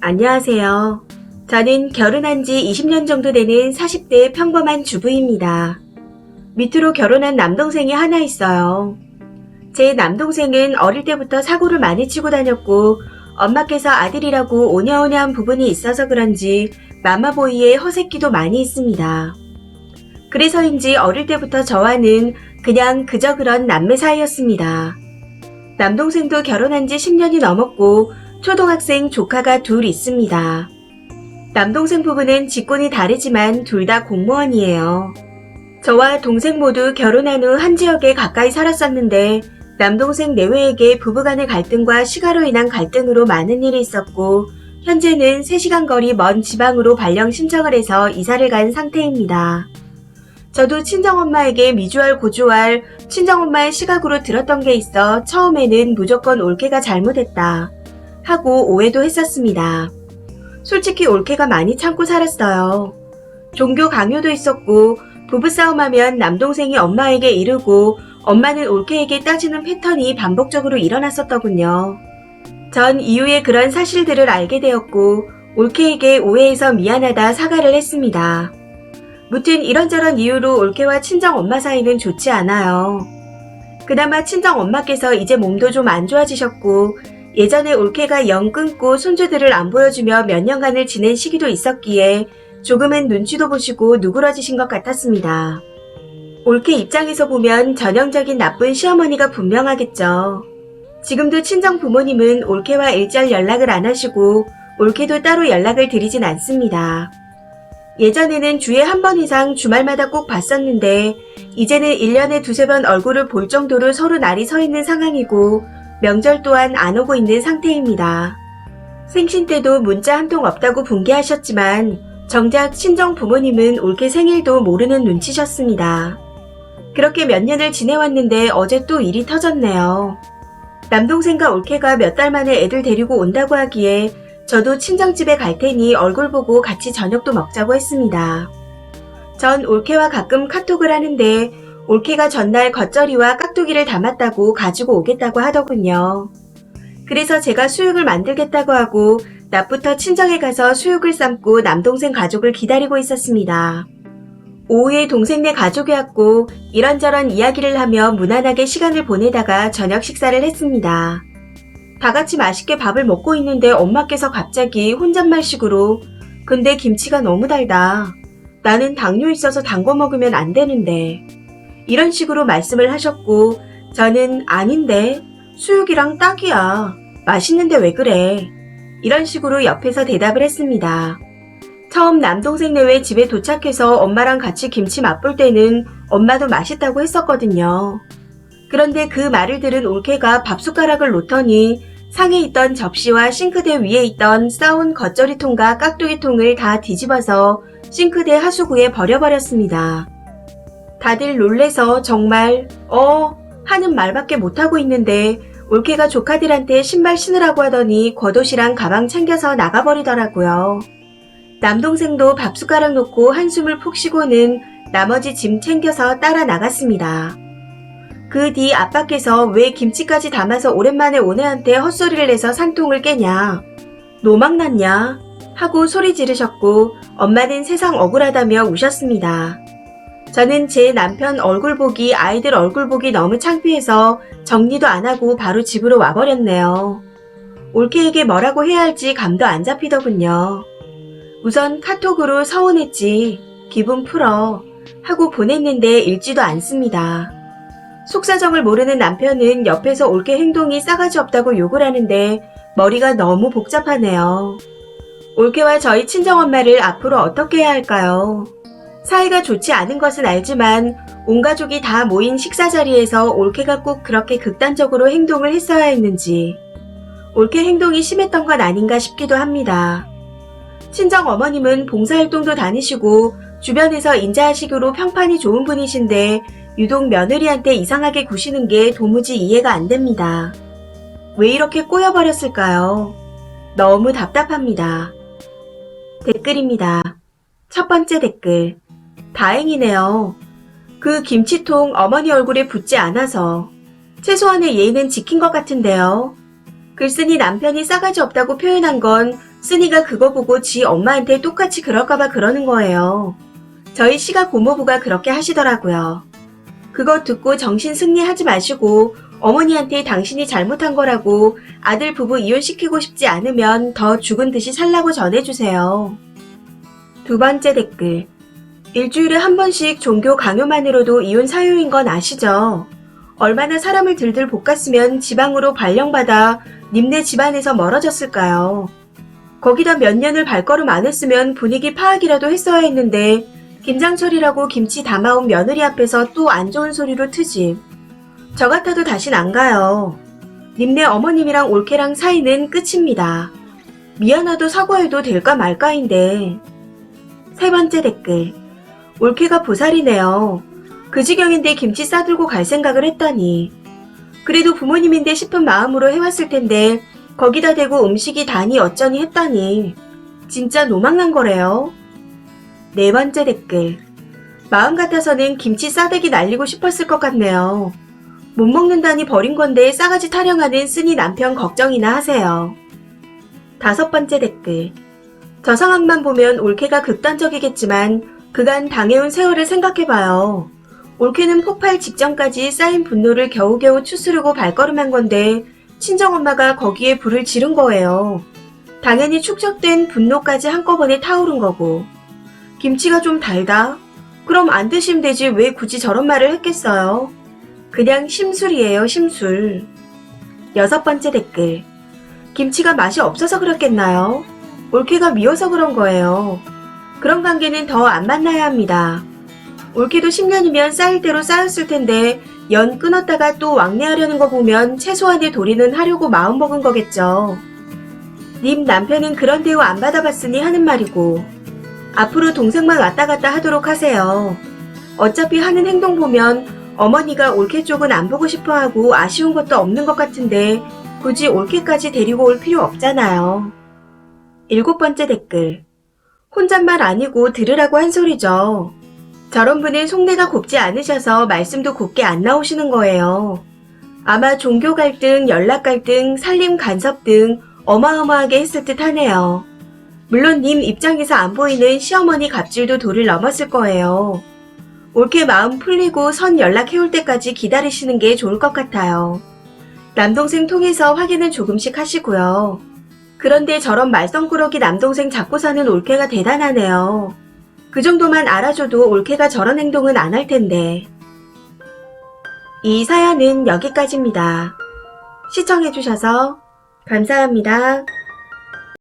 안녕하세요. 저는 결혼한 지 20년 정도 되는 40대 평범한 주부입니다. 밑으로 결혼한 남동생이 하나 있어요. 제 남동생은 어릴 때부터 사고를 많이 치고 다녔고 엄마께서 아들이라고 오냐오냐한 부분이 있어서 그런지 마마보이의 허세끼도 많이 있습니다. 그래서인지 어릴 때부터 저와는 그냥 그저 그런 남매 사이였습니다. 남동생도 결혼한 지 10년이 넘었고 초등학생 조카가 둘 있습니다. 남동생 부부는 직군이 다르지만 둘 다 공무원이에요. 저와 동생 모두 결혼한 후 한 지역에 가까이 살았었는데 남동생 내외에게 부부간의 갈등과 시가로 인한 갈등으로 많은 일이 있었고 현재는 3시간 거리 먼 지방으로 발령 신청을 해서 이사를 간 상태입니다. 저도 친정엄마에게 미주알 고주알 친정엄마의 시각으로 들었던 게 있어 처음에는 무조건 올케가 잘못했다 하고 오해도 했었습니다. 솔직히 올케가 많이 참고 살았어요. 종교 강요도 있었고 부부싸움하면 남동생이 엄마에게 이르고 엄마는 올케에게 따지는 패턴이 반복적으로 일어났었더군요. 전 이후에 그런 사실들을 알게 되었고 올케에게 오해해서 미안하다 사과를 했습니다. 무튼 이런저런 이유로 올케와 친정엄마 사이는 좋지 않아요. 그나마 친정엄마께서 이제 몸도 좀 안 좋아지셨고 예전에 올케가 영 끊고 손주들을 안 보여주며 몇 년간을 지낸 시기도 있었기에 조금은 눈치도 보시고 누그러지신 것 같았습니다. 올케 입장에서 보면 전형적인 나쁜 시어머니가 분명하겠죠. 지금도 친정 부모님은 올케와 일절 연락을 안 하시고 올케도 따로 연락을 드리진 않습니다. 예전에는 주에 한 번 이상 주말마다 꼭 봤었는데 이제는 1년에 두세 번 얼굴을 볼 정도로 서로 날이 서 있는 상황이고 명절 또한 안 오고 있는 상태입니다. 생신 때도 문자 한 통 없다고 분개하셨지만 정작 친정 부모님은 올케 생일도 모르는 눈치셨습니다. 그렇게 몇 년을 지내왔는데 어제 또 일이 터졌네요. 남동생과 올케가 몇 달 만에 애들 데리고 온다고 하기에 저도 친정집에 갈 테니 얼굴 보고 같이 저녁도 먹자고 했습니다. 전 올케와 가끔 카톡을 하는데 올케가 전날 겉절이와 깍두기를 담았다고 가지고 오겠다고 하더군요. 그래서 제가 수육을 만들겠다고 하고 낮부터 친정에 가서 수육을 삶고 남동생 가족을 기다리고 있었습니다. 오후에 동생네 가족이 왔고 이런저런 이야기를 하며 무난하게 시간을 보내다가 저녁 식사를 했습니다. 다 같이 맛있게 밥을 먹고 있는데 엄마께서 갑자기 혼잣말식으로 근데 김치가 너무 달다. 나는 당뇨 있어서 단 거 먹으면 안 되는데. 이런 식으로 말씀을 하셨고 저는 아닌데 수육이랑 딱이야. 맛있는데 왜 그래. 이런 식으로 옆에서 대답을 했습니다. 처음 남동생 내외 집에 도착해서 엄마랑 같이 김치 맛볼 때는 엄마도 맛있다고 했었거든요. 그런데 그 말을 들은 올케가 밥숟가락을 놓더니 상에 있던 접시와 싱크대 위에 있던 싸온 겉절이통과 깍두기통을 다 뒤집어서 싱크대 하수구에 버려버렸습니다. 다들 놀래서 정말 하는 말밖에 못하고 있는데 올케가 조카들한테 신발 신으라고 하더니 겉옷이랑 가방 챙겨서 나가버리더라고요. 남동생도 밥숟가락 놓고 한숨을 푹 쉬고는 나머지 짐 챙겨서 따라 나갔습니다. 그 뒤 아빠께서 왜 김치까지 담아서 오랜만에 오네한테 헛소리를 내서 산통을 깨냐, 노망났냐 하고 소리 지르셨고 엄마는 세상 억울하다며 우셨습니다. 저는 제 남편 얼굴 보기, 아이들 얼굴 보기 너무 창피해서 정리도 안 하고 바로 집으로 와버렸네요. 올케에게 뭐라고 해야 할지 감도 안 잡히더군요. 우선 카톡으로 서운했지, 기분 풀어 하고 보냈는데 읽지도 않습니다. 속사정을 모르는 남편은 옆에서 올케 행동이 싸가지 없다고 욕을 하는데 머리가 너무 복잡하네요. 올케와 저희 친정엄마를 앞으로 어떻게 해야 할까요? 사이가 좋지 않은 것은 알지만 온 가족이 다 모인 식사 자리에서 올케가 꼭 그렇게 극단적으로 행동을 했어야 했는지 올케 행동이 심했던 건 아닌가 싶기도 합니다. 친정 어머님은 봉사활동도 다니시고 주변에서 인자하시기로 평판이 좋은 분이신데 유독 며느리한테 이상하게 구시는 게 도무지 이해가 안 됩니다. 왜 이렇게 꼬여버렸을까요? 너무 답답합니다. 댓글입니다. 첫 번째 댓글. 다행이네요. 그 김치통 어머니 얼굴에 붙지 않아서 최소한의 예의는 지킨 것 같은데요. 글쓴이 남편이 싸가지 없다고 표현한 건 쓴이가 그거 보고 지 엄마한테 똑같이 그럴까봐 그러는 거예요. 저희 시가 고모부가 그렇게 하시더라고요. 그거 듣고 정신 승리하지 마시고 어머니한테 당신이 잘못한 거라고 아들 부부 이혼시키고 싶지 않으면 더 죽은 듯이 살라고 전해주세요. 두 번째 댓글. 일주일에 한 번씩 종교 강요만으로도 이혼 사유인 건 아시죠? 얼마나 사람을 들들 볶았으면 지방으로 발령받아 님네 집안에서 멀어졌을까요? 거기다 몇 년을 발걸음 안 했으면 분위기 파악이라도 했어야 했는데 김장철이라고 김치 담아온 며느리 앞에서 또 안 좋은 소리로 트집. 저 같아도 다신 안 가요. 님네 어머님이랑 올케랑 사이는 끝입니다. 미안하도 사과해도 될까 말까인데. 세 번째 댓글. 올케가 보살이네요. 그 지경인데 김치 싸들고 갈 생각을 했다니. 그래도 부모님인데 싶은 마음으로 해왔을 텐데 거기다 대고 음식이 다니 어쩌니 했다니. 진짜 노망난 거래요. 네 번째 댓글. 마음 같아서는 김치 싸대기 날리고 싶었을 것 같네요. 못 먹는다니 버린 건데 싸가지 타령하는 쓴이 남편 걱정이나 하세요. 다섯 번째 댓글. 저 상황만 보면 올케가 극단적이겠지만 그간 당해온 세월을 생각해봐요. 올케는 폭발 직전까지 쌓인 분노를 겨우겨우 추스르고 발걸음한 건데 친정엄마가 거기에 불을 지른 거예요. 당연히 축적된 분노까지 한꺼번에 타오른 거고. 김치가 좀 달다? 그럼 안 드시면 되지 왜 굳이 저런 말을 했겠어요? 그냥 심술이에요, 심술. 여섯 번째 댓글. 김치가 맛이 없어서 그랬겠나요? 올케가 미워서 그런 거예요. 그런 관계는 더 안 만나야 합니다. 올케도 10년이면 쌓일 대로 쌓였을 텐데 연 끊었다가 또 왕래하려는 거 보면 최소한의 도리는 하려고 마음먹은 거겠죠. 님 남편은 그런 대우 안 받아봤으니 하는 말이고 앞으로 동생만 왔다 갔다 하도록 하세요. 어차피 하는 행동 보면 어머니가 올케 쪽은 안 보고 싶어하고 아쉬운 것도 없는 것 같은데 굳이 올케까지 데리고 올 필요 없잖아요. 일곱 번째 댓글. 혼잣말 아니고 들으라고 한 소리죠. 저런 분은 속내가 곱지 않으셔서 말씀도 곱게 안 나오시는 거예요. 아마 종교 갈등, 연락 갈등, 살림 간섭 등 어마어마하게 했을 듯 하네요. 물론 님 입장에서 안 보이는 시어머니 갑질도 도를 넘었을 거예요. 올케 마음 풀리고 선 연락해올 때까지 기다리시는 게 좋을 것 같아요. 남동생 통해서 확인은 조금씩 하시고요. 그런데 저런 말썽꾸러기 남동생 잡고 사는 올케가 대단하네요. 그 정도만 알아줘도 올케가 저런 행동은 안 할 텐데. 이 사연은 여기까지입니다. 시청해주셔서 감사합니다.